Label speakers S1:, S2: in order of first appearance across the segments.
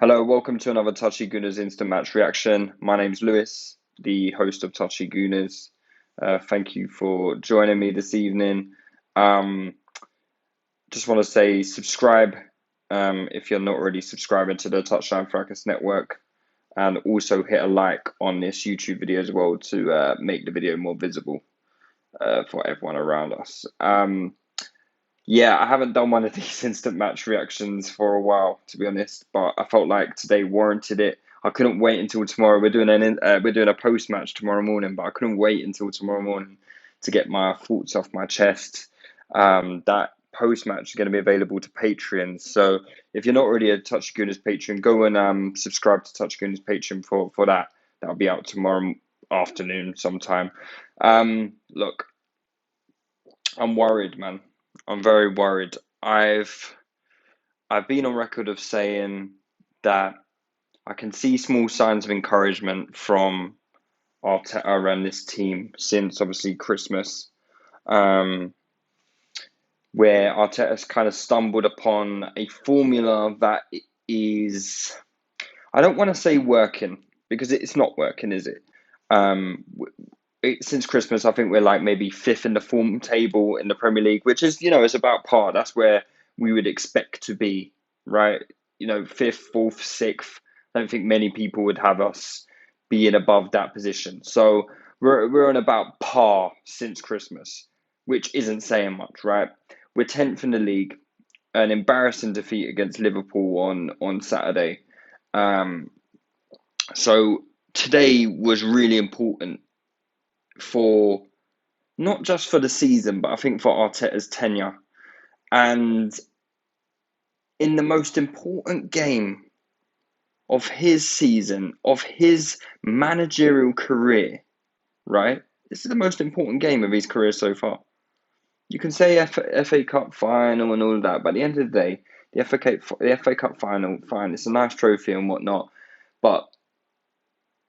S1: Hello, welcome to another Touchy Gooners instant match reaction. My name's Lewis, the host of Touchy Gooners. Thank you for joining me this evening. Um, just want to say subscribe if you're not already subscribing to the Touchline Fracas Network, and also hit a like on this YouTube video as well to make the video more visible for everyone around us. Yeah, I haven't done one of these instant match reactions for a while, to be honest, but I felt like today warranted it. I couldn't wait until tomorrow. We're doing a post match tomorrow morning, but I couldn't wait until tomorrow morning to get my thoughts off my chest. That post match is going to be available to Patreons. So if you're not already a Touch Gooners Patreon, go and subscribe to Touch Gooners Patreon for that. That'll be out tomorrow afternoon sometime. Look, I'm worried, man. I'm very worried. I've been on record of saying that I can see small signs of encouragement from Arteta and this team since obviously Christmas, um, where Arteta's kind of stumbled upon a formula that is, I don't want to say working because it's not working, is it? Since Christmas, I think we're like maybe fifth in the form table in the Premier League, which is, it's about par. That's where we would expect to be, right? Fifth, fourth, sixth. I don't think many people would have us being above that position. So we're on about par since Christmas, which isn't saying much, right? We're 10th in the league, an embarrassing defeat against Liverpool on Saturday. Um, so today was really important for not just for the season, but I think for Arteta's tenure. And in the most important game of his season, of his managerial career, right? This is the most important game of his career so far. You can say FA Cup final and all of that, but at the end of the day, the FA Cup final, fine, it's a nice trophy and whatnot, but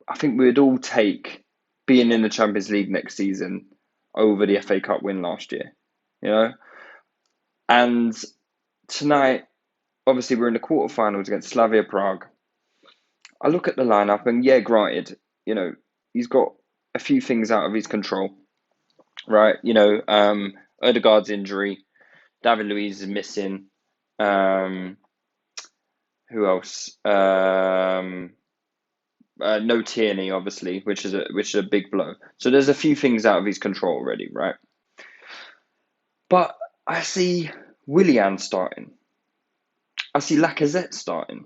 S1: I think we'd all take being in the Champions League next season over the FA Cup win last year, you know? And tonight, obviously, we're in the quarterfinals against Slavia Prague. I look at the lineup, and yeah, granted, he's got a few things out of his control, right? Odegaard's injury, David Luiz is missing. Who else? No Tierney, obviously, which is a big blow. So there's a few things out of his control already, right? But I see Willian starting. I see Lacazette starting.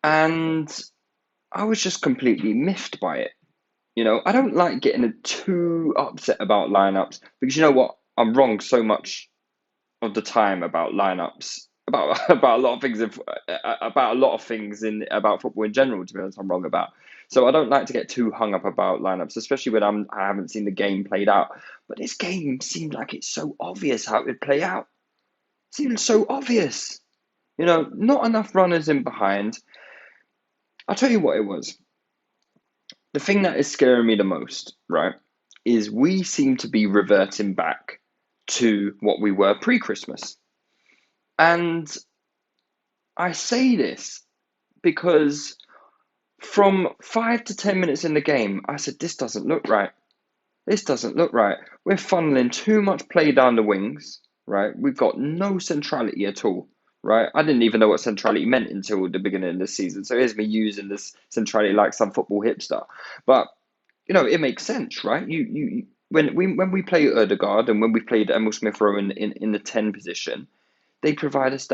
S1: And I was just completely miffed by it. I don't like getting too upset about lineups because you know what? I'm wrong so much of the time about lineups, about a lot of things, about a lot of things about football in general. To be honest, I'm wrong about. So I don't like to get too hung up about lineups, especially when I haven't seen the game played out. But this game seemed like it's so obvious how it would play out. It seemed so obvious. Not enough runners in behind. I'll tell you what it was. The thing that is scaring me the most, right, is we seem to be reverting back to what we were pre-Christmas. And I say this because from 5 to 10 minutes in the game, I said, this doesn't look right. This doesn't look right. We're funneling too much play down the wings, right? We've got no centrality at all, right? I didn't even know what centrality meant until the beginning of the season. So here's me using this centrality like some football hipster. But, it makes sense, right? When we play Odegaard and when we played Emil Smith Rowe in the 10 position, they provide us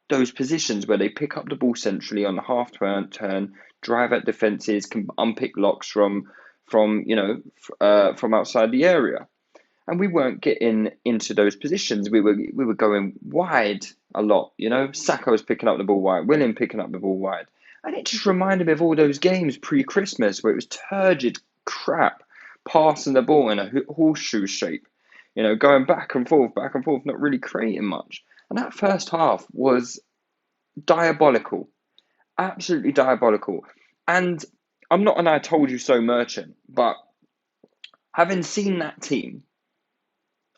S1: those positions where they pick up the ball centrally on the half turn, drive at defenses, can unpick locks from outside the area, and we weren't getting into those positions. We were going wide a lot. Saka was picking up the ball wide, William picking up the ball wide, and it just reminded me of all those games pre-Christmas where it was turgid crap, passing the ball in a horseshoe shape, going back and forth, not really creating much. And that first half was diabolical, absolutely diabolical. And I'm not an I told you so merchant, but having seen that team,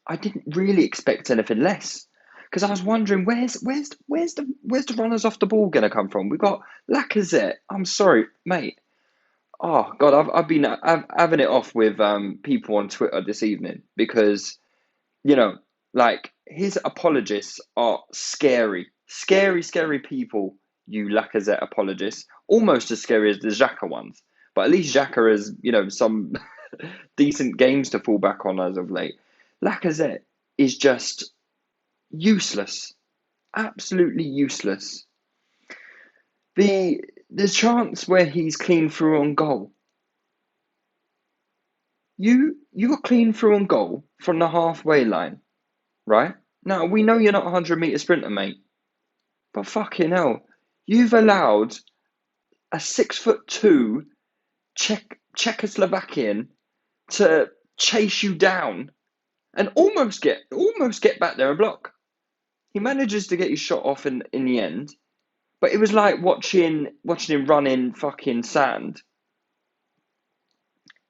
S1: I didn't really expect anything less. because I was wondering where's the runners off the ball gonna come from? We've got Lacazette. I'm sorry, mate. Oh God, I've been having it off with people on Twitter this evening because you know, like his apologists are scary, scary, scary people. You Lacazette apologists, almost as scary as the Xhaka ones. But at least Xhaka has, some decent games to fall back on as of late. Lacazette is just useless, absolutely useless. The chance where he's clean through on goal. You got clean through on goal from the halfway line, right? Now we know you're not a 100-meter sprinter, mate. But fucking hell, you've allowed a 6'2" Czechoslovakian to chase you down and almost get back there and block. He manages to get his shot off in the end, but it was like watching him run in fucking sand.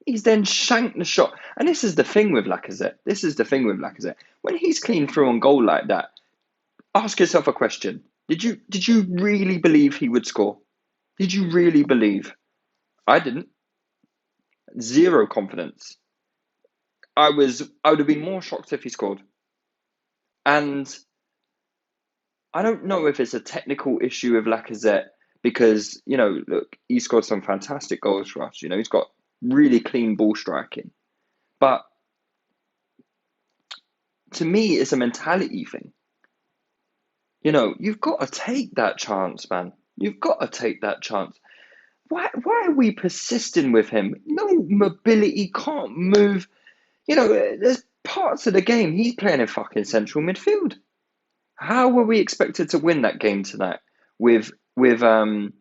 S1: He's then shanked the shot, and this is the thing with Lacazette. This is the thing with Lacazette. When he's clean through on goal like that, ask yourself a question: Did you really believe he would score? Did you really believe? I didn't. Zero confidence. I would have been more shocked if he scored. And I don't know if it's a technical issue with Lacazette because, look, he scored some fantastic goals for us. He's got really clean ball striking. But to me, it's a mentality thing. You've got to take that chance, man. You've got to take that chance. Why are we persisting with him? No mobility, can't move. There's parts of the game he's playing in fucking central midfield. How were we expected to win that game tonight how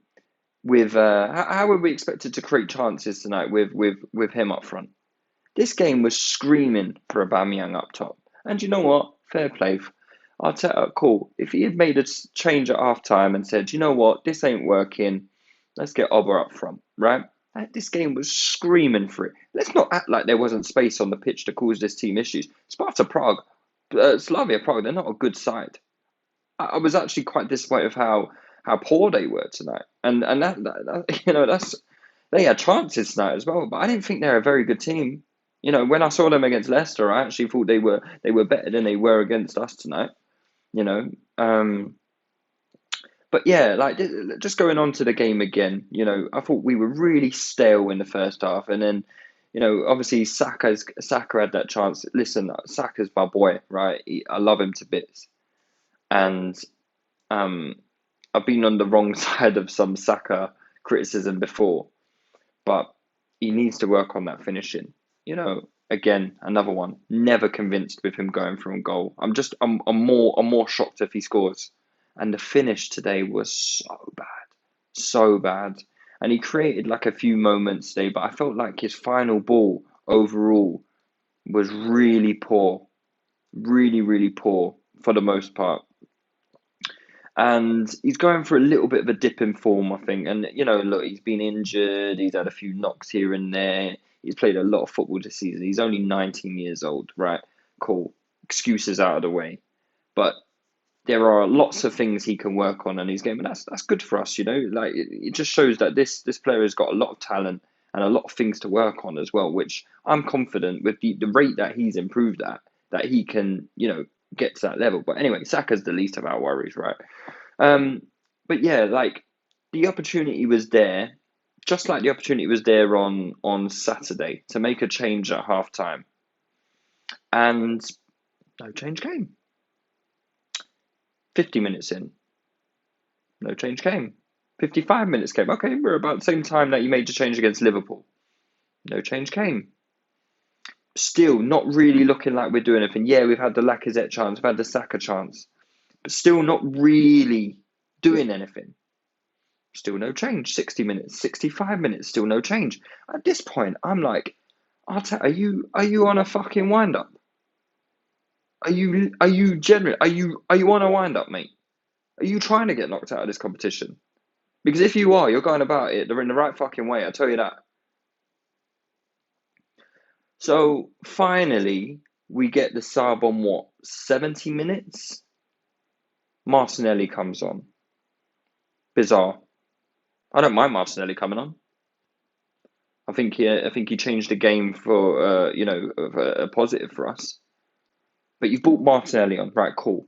S1: were we expected to create chances tonight with him up front? This game was screaming for Aubameyang up top. And you know what? Fair play. Arteta, cool. If he had made a change at half time and said, you know what, this ain't working, let's get Oba up front, right? This game was screaming for it. Let's not act like there wasn't space on the pitch to cause this team issues. Slavia Prague, they're not a good side. I was actually quite disappointed with how poor they were tonight, and that's they had chances tonight as well, but I didn't think they're a very good team. When I saw them against Leicester, I actually thought they were better than they were against us tonight. But yeah, like just going on to the game again, I thought we were really stale in the first half, and then, obviously Saka had that chance. Listen, Saka's my boy, right? I love him to bits, and I've been on the wrong side of some Saka criticism before, but he needs to work on that finishing. Again, another one. Never convinced with him going through on goal. I'm more shocked if he scores. And the finish today was so bad. And he created like a few moments today, but I felt like his final ball overall was really poor, really, really poor for the most part. And he's going for a little bit of a dip in form, I think. And, look, he's been injured. He's had a few knocks here and there. He's played a lot of football this season. He's only 19 years old, right? Cool. Excuses out of the way. But there are lots of things he can work on in his game. And that's good for us, Like, it just shows that this player has got a lot of talent and a lot of things to work on as well, which I'm confident with the rate that he's improved at, that he can, get to that level. But anyway, Saka's the least of our worries, right? But yeah, like the opportunity was there, just like the opportunity was there on Saturday to make a change at half time. And no change came. 50 minutes in, no change came. 55 minutes came. Okay, we're about the same time that you made the change against Liverpool. No change came. Still not really looking like we're doing anything. Yeah, we've had the Lacazette chance, we've had the Saka chance, but still not really doing anything. Still no change. 60 minutes, 65 minutes, still no change. At this point, I'm like, Arteta, are you on a fucking wind up? Are you genuine? Are you on a wind up, mate? Are you trying to get knocked out of this competition? Because if you are, you're going about it in the right fucking way, I tell you that. So finally, we get the sub on what, 70 minutes? Martinelli comes on. Bizarre. I don't mind Martinelli coming on. I think he changed the game for a positive for us. But you've brought Martinelli on, right? Cool.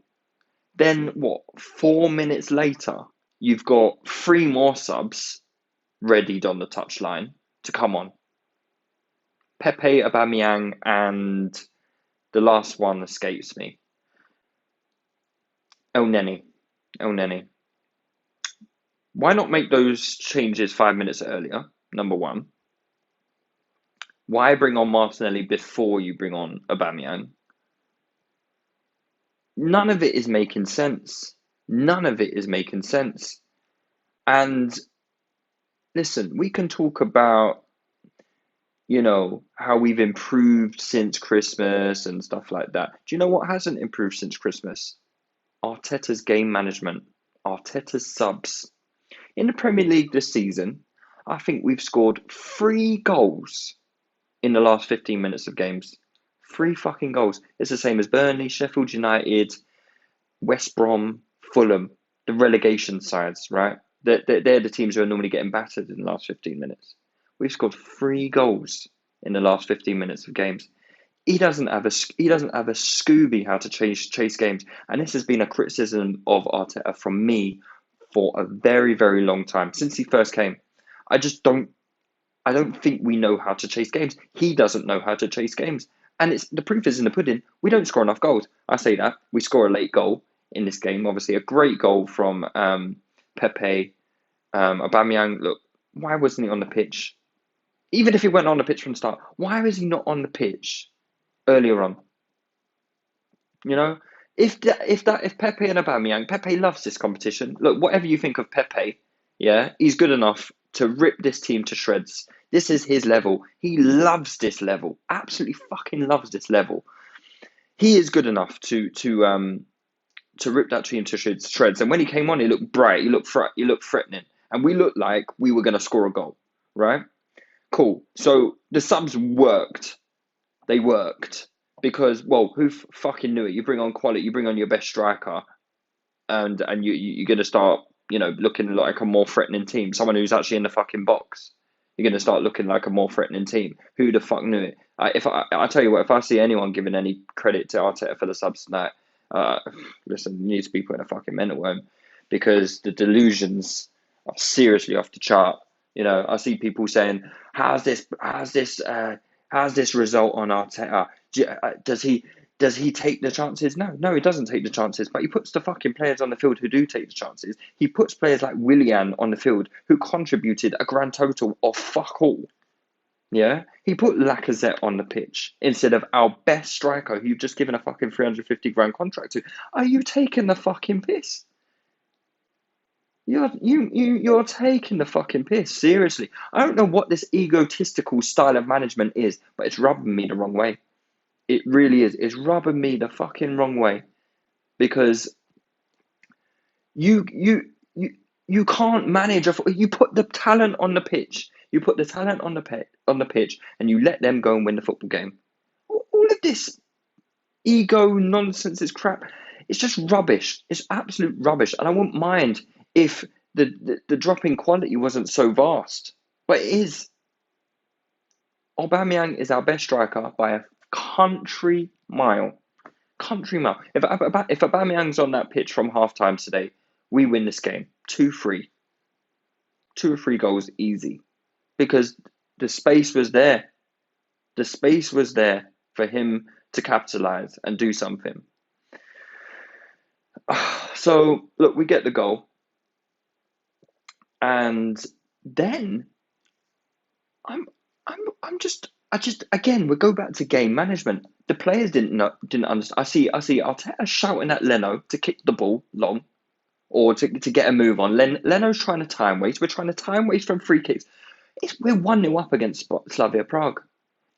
S1: Then what? 4 minutes later, you've got three more subs readied on the touchline to come on. Pepe, Aubameyang, and the last one escapes me. El Neni. Why not make those changes 5 minutes earlier? Number one. Why bring on Martinelli before you bring on Aubameyang? None of it is making sense. And listen, we can talk about, how we've improved since Christmas and stuff like that. Do you know what hasn't improved since Christmas? Arteta's game management, Arteta's subs. In the Premier League this season, I think we've scored 3 goals in the last 15 minutes of games. 3 fucking goals. It's the same as Burnley, Sheffield United, West Brom, Fulham, the relegation sides, right? They're the teams who are normally getting battered in the last 15 minutes. We've scored 3 goals in the last 15 minutes of games. He doesn't have a Scooby how to chase games, and this has been a criticism of Arteta from me for a very, very long time since he first came. I don't think we know how to chase games. He doesn't know how to chase games, and the proof is in the pudding. We don't score enough goals. I say that we score a late goal in this game. Obviously, a great goal from Pepe. Aubameyang. Look, why wasn't he on the pitch? Even if he went on the pitch from the start, why was he not on the pitch earlier on? If Pepe and Aubameyang, Pepe loves this competition. Look, whatever you think of Pepe, yeah, he's good enough to rip this team to shreds. This is his level. He loves this level. Absolutely fucking loves this level. He is good enough to rip that team to shreds. And when he came on, he looked bright. He looked threatening, and we looked like we were going to score a goal, right? Cool. So the subs worked. They worked because, well, who fucking knew it? You bring on quality. You bring on your best striker, and you're going to start, looking like a more threatening team. Someone who's actually in the fucking box. You're going to start looking like a more threatening team. Who the fuck knew it? I tell you what, if I see anyone giving any credit to Arteta for the subs tonight, listen, you need to be putting a fucking mental home, because the delusions are seriously off the chart. I see people saying, "How's this result on Arteta? Does he take the chances?" No, he doesn't take the chances. But he puts the fucking players on the field who do take the chances. He puts players like Willian on the field who contributed a grand total of fuck all. Yeah, he put Lacazette on the pitch instead of our best striker, who you've just given a fucking 350 grand contract to. Are you taking the fucking piss? You're taking the fucking piss, seriously. I don't know what this egotistical style of management is, but it's rubbing me the wrong way. It really is. It's rubbing me the fucking wrong way, because you can't manage you put the talent on the pitch. You put the talent on the pitch, and you let them go and win the football game. All of this ego nonsense is crap. It's just rubbish. It's absolute rubbish. And I wouldn't mind if the drop in quality wasn't so vast, but it is. Aubameyang is our best striker by a country mile. If Aubameyang's on that pitch from halftime today, we win this game 2-3. 2 or 3 goals easy, because the space was there. The space was there for him to capitalize and do something. So look, we get the goal, and then again, we go back to game management. The players didn't understand. I see Arteta shouting at Leno to kick the ball long, or to get a move on. Leno's trying to time waste. We're trying to time waste from free kicks. We're 1-0 up against Slavia Prague.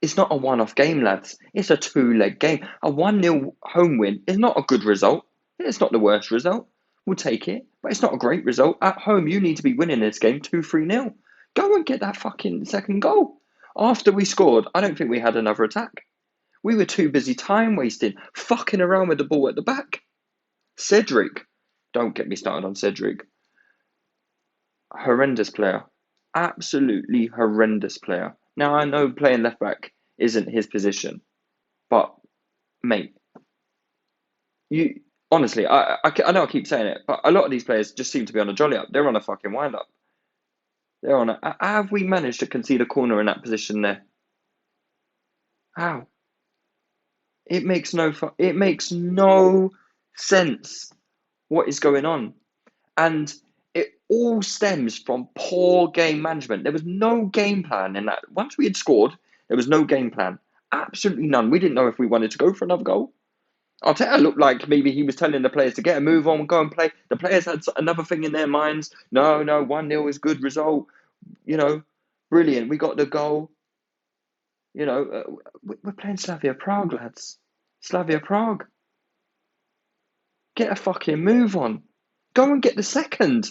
S1: It's not a one-off game, lads. It's a 2-leg game. A 1-0 home win is not a good result. It's not the worst result. We'll take it, but it's not a great result. At home, you need to be winning this game 2-3-0. Go and get that fucking second goal. After we scored, I don't think we had another attack. We were too busy time wasting, fucking around with the ball at the back. Cedric, Don't get me started on Cedric. Horrendous player. Absolutely horrendous player. Now, I know playing left back isn't his position, but, mate, you honestly, I know I keep saying it, but a lot of these players just seem to be on a jolly up. They're on a fucking wind up. They're on a. Have we managed to concede a corner in that position there? How? It makes no sense what is going on. And it all stems from poor game management. There was no game plan in that. Once we had scored, there was no game plan. Absolutely none. We didn't know if we wanted to go for another goal. Arteta looked like maybe he was telling the players to get a move on, go and play. The players had another thing in their minds. No, 1-0 is good result. You know, brilliant. We got the goal. We're playing Slavia Prague, lads. Slavia Prague. Get a fucking move on. Go and get the second.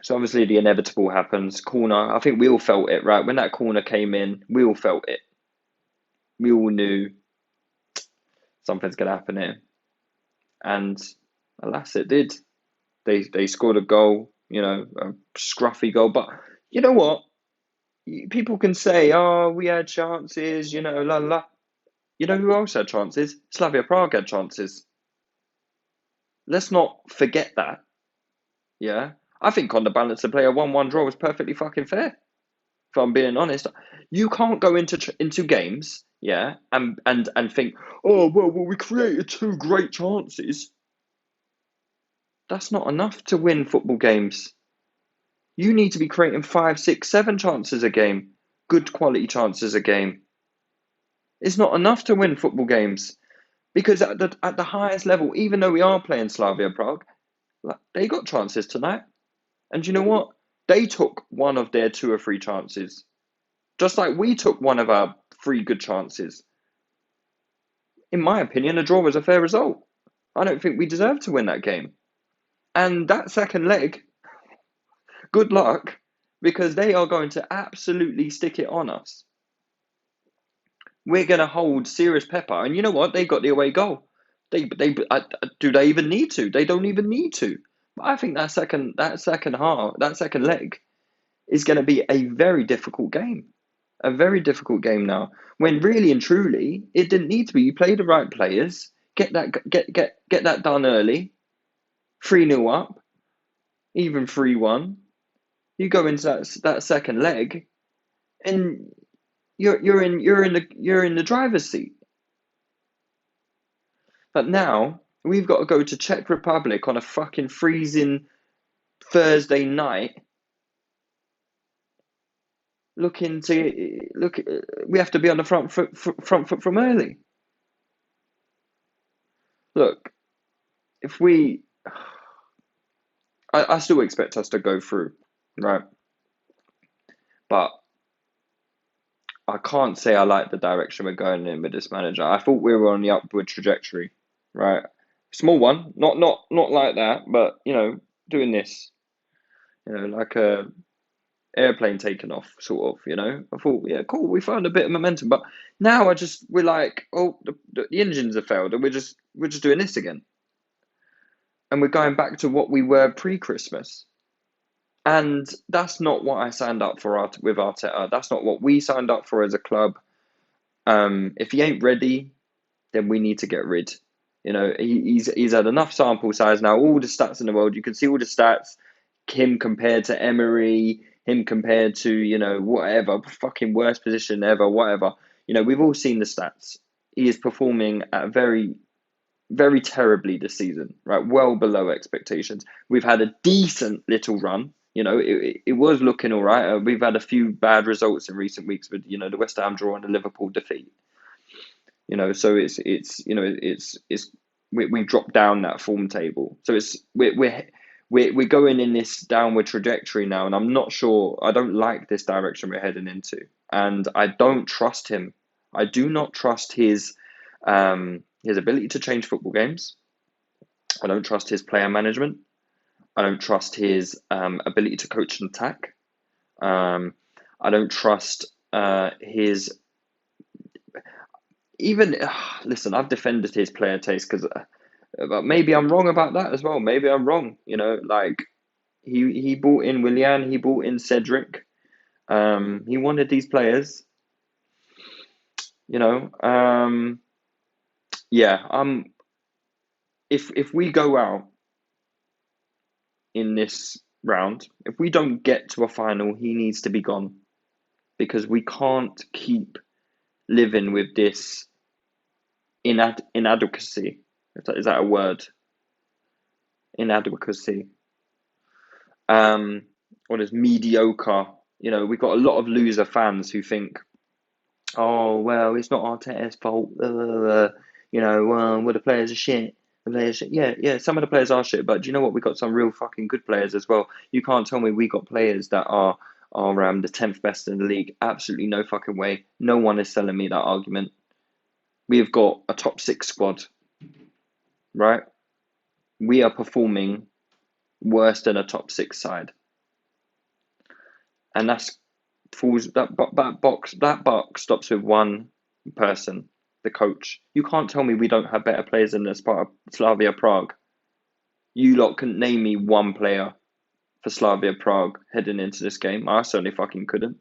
S1: So obviously the inevitable happens. Corner. I think we all felt it, right? When that corner came in, we all felt it. We all knew something's going to happen here. And alas, it did. They scored a goal, a scruffy goal. But you know what? People can say, oh, we had chances, la la. You know who else had chances? Slavia Prague had chances. Let's not forget that. Yeah. I think on the balance of play, a 1-1 draw was perfectly fucking fair. If I'm being honest, you can't go into games, yeah, and think, oh well, we created two great chances. That's not enough to win football games. You need to be creating 5, 6, 7 chances a game, good quality chances a game. It's not enough to win football games because at the highest level, even though we are playing Slavia Prague, they got chances tonight, and you know what? They took one of their 2 or 3 chances. Just like we took one of our 3 good chances. In my opinion, a draw was a fair result. I don't think we deserved to win that game. And that second leg, good luck, because they are going to absolutely stick it on us. We're going to hold serious pepper. And you know what? They got the away goal. Do they even need to? They don't even need to. But I think that second leg is going to be a very difficult game. A very difficult game now. When really and truly, it didn't need to be. You play the right players, get that done early, 3-0 up, even 3-1. You go into that second leg, and you're in the driver's seat. But now we've got to go to Czech Republic on a fucking freezing Thursday night. We have to be on the front foot from early. Look, I still expect us to go through, right? But I can't say I like the direction we're going in with this manager. I thought we were on the upward trajectory, right? Small one, not like that, but doing this, like a airplane taking off, sort of. I thought, yeah, cool, we found a bit of momentum, but now we're like, oh, the engines have failed, and we're just doing this again, and we're going back to what we were pre-Christmas. And that's not what I signed up for with Arteta. That's not what we signed up for as a club. If he ain't ready, then we need to get rid. He's had enough sample size now. All the stats in the world, you can see all the stats. Him compared to Emery, him compared to whatever fucking worst position ever, whatever. We've all seen the stats. He is performing at very, very terribly this season, right? Well below expectations. We've had a decent little run. It was looking all right. We've had a few bad results in recent weeks with the West Ham draw and the Liverpool defeat. So we dropped down that form table. So we're going in this downward trajectory now, and I'm not sure. I don't like this direction we're heading into, and I don't trust him. I do not trust his ability to change football games. I don't trust his player management. I don't trust his ability to coach and attack. I don't trust his... Listen, I've defended his player taste because But maybe I'm wrong about that as well. Maybe I'm wrong. Like he brought in Willian, he brought in Cedric. He wanted these players. You know, yeah. If we go out in this round, if we don't get to a final, he needs to be gone because we can't keep living with this inadequacy. Is that a word? Inadequacy. Or is mediocre. We've got a lot of loser fans who think, oh well, it's not Arteta's fault. Well, the players are shit. The players, shit. Yeah. Some of the players are shit, but do you know what? We got some real fucking good players as well. You can't tell me we got players that are the 10th best in the league. Absolutely no fucking way. No one is selling me that argument. We've got a top 6 squad, right? We are performing worse than a top 6 side, and that box stops with one person, the coach. You can't tell me we don't have better players than Slavia Prague. You lot couldn't name me one player for Slavia Prague heading into this game. I certainly fucking couldn't.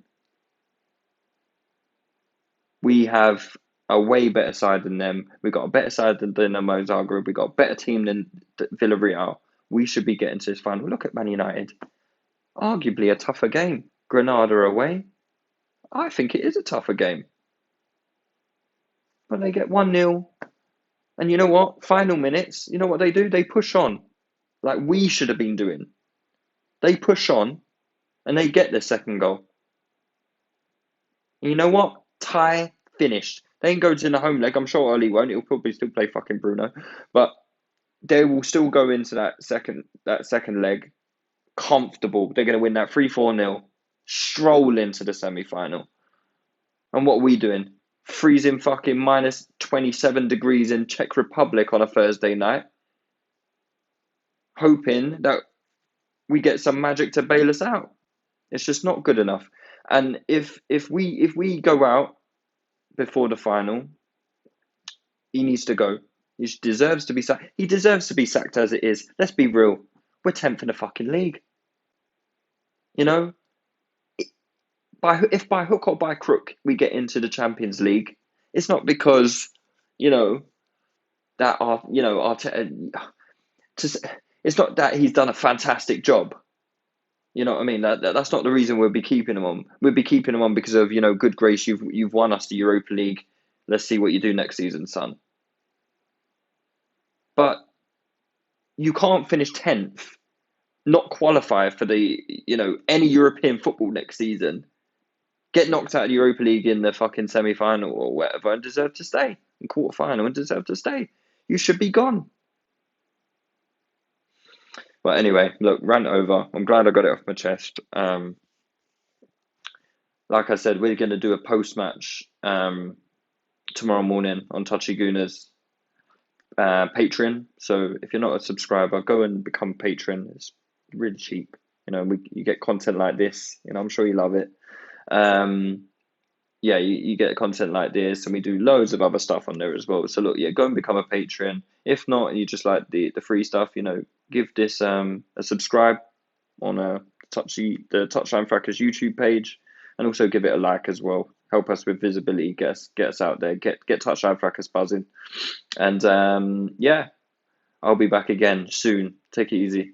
S1: We have a way better side than them. We've got a better side than Dinamo Zagreb. We've got a better team than Villarreal. We should be getting to this final. Look at Man United. Arguably a tougher game. Granada away. I think it is a tougher game. But they get 1-0. And you know what? Final minutes, you know what they do? They push on. Like we should have been doing. They push on and they get their second goal. And you know what? Tie finished. They can go to the home leg. I'm sure Oli won't. He'll probably still play fucking Bruno. But they will still go into that second leg comfortable. They're going to win that 3-4-0. Stroll into the semi-final. And what are we doing? Freezing fucking minus 27 degrees in Czech Republic on a Thursday night. Hoping that we get some magic to bail us out. It's just not good enough. And if we go out before the final, he needs to go. He deserves to be sacked. He deserves to be sacked as it is. Let's be real. We're 10th in the fucking league. If by hook or by crook we get into the Champions League, it's not because that it's not that he's done a fantastic job. You know what I mean? That's not the reason we'll be keeping him on. We'll be keeping him on because of good grace. You've won us the Europa League. Let's see what you do next season, son. But you can't finish 10th, not qualify for the any European football next season, get knocked out of the Europa League in the fucking semi-final or whatever, and deserve to stay in quarter-final and deserve to stay. You should be gone. But anyway, look, rant over. I'm glad I got it off my chest. Like I said, we're going to do a post-match tomorrow morning on Touchy Gooners Patreon. So if you're not a subscriber, go and become a patron. It's really cheap. You get content like this. I'm sure you love it. Yeah, you get content like this, and we do loads of other stuff on there as well. So look, yeah, go and become a patron. If not, and you just like the free stuff, give this a subscribe on the Touchline Frackers YouTube page, and also give it a like as well. Help us with visibility, get us out there, get Touchline Frackers buzzing, and yeah, I'll be back again soon. Take it easy.